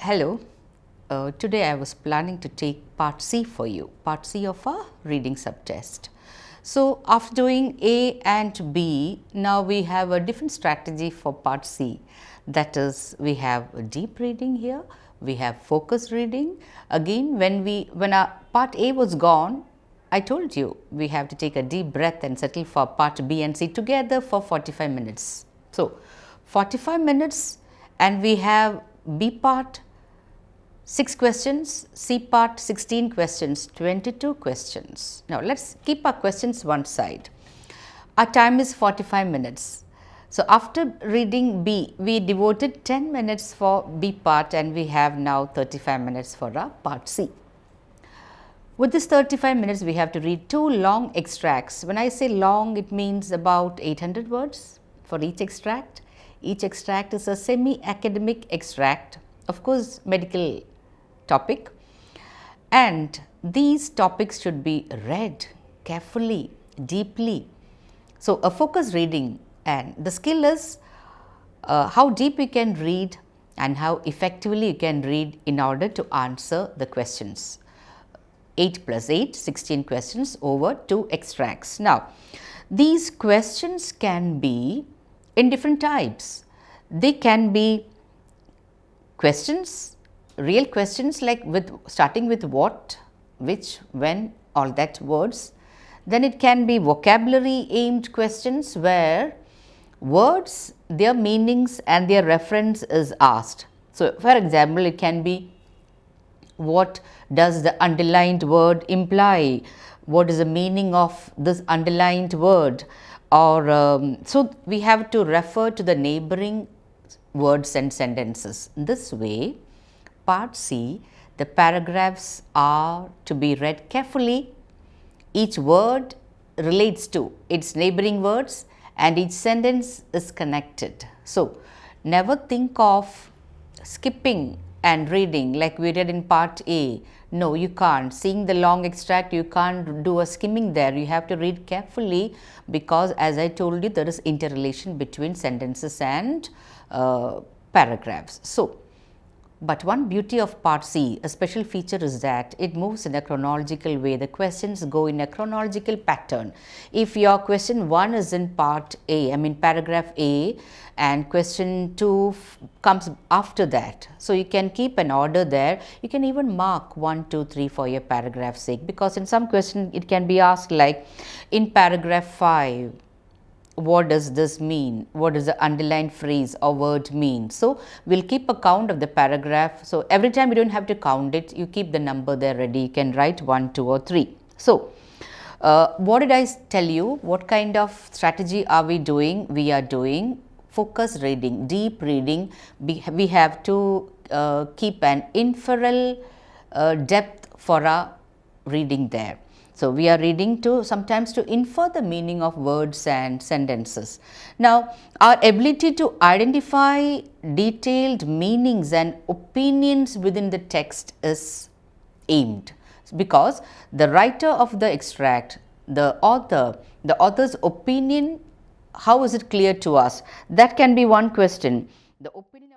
Hello, today I was planning to take part C for you, part C of our reading subtest. So, after doing A and B, now we have a different strategy for part C. That is, we have deep reading here, we have focus reading. Again, when our part A was gone, I told you we have to take a deep breath and settle for part B and C together for 45 minutes. So, 45 minutes and we have B part 6 questions, C part 16 questions, 22 questions. Now, let us keep our questions one side. Our time is 45 minutes. So, after reading B, we devoted 10 minutes for B part and we have now 35 minutes for our part C. With this 35 minutes, we have to read 2 long extracts. When I say long, it means about 800 words for each extract. Each extract is a semi-academic extract, of course, medical topic, and these topics should be read carefully, deeply. So, a focus reading, and the skill is how deep you can read and how effectively you can read in order to answer the questions. 8 plus 8, 16 questions over 2 extracts. Now, these questions can be in different types. They can be questions, real questions like starting with what, which, when, all that words. Then it can be vocabulary aimed questions where words, their meanings and their reference is asked. So, for example, it can be what does the underlined word imply, what is the meaning of this underlined word, or so we have to refer to the neighboring words and sentences. This way, part C, the paragraphs are to be read carefully. Each word relates to its neighboring words and each sentence is connected. So, never think of skipping and reading like we did in part A. No, you can't. Seeing the long extract, you can't do a skimming there. You have to read carefully because, as I told you, there is interrelation between sentences and paragraphs. So, but one beauty of part C, a special feature is that it moves in a chronological way. The questions go in a chronological pattern. If your question 1 is in part A, I mean paragraph A, and question 2 comes after that. So, you can keep an order there. You can even mark 1, 2, 3 for your paragraph sake, because in some question it can be asked like in paragraph 5, what does this mean? What does the underlined phrase or word mean? So, we will keep a count of the paragraph. So, every time you do not have to count it, you keep the number there ready. You can write 1, 2 or 3. So, what did I tell you? What kind of strategy are we doing? We are doing focus reading, deep reading. We have to keep an inferral depth for our reading there. So, we are reading to sometimes to infer the meaning of words and sentences. Now, our ability to identify detailed meanings and opinions within the text is aimed, because the writer of the extract, the author's opinion, how is it clear to us? That can be one question. The opinion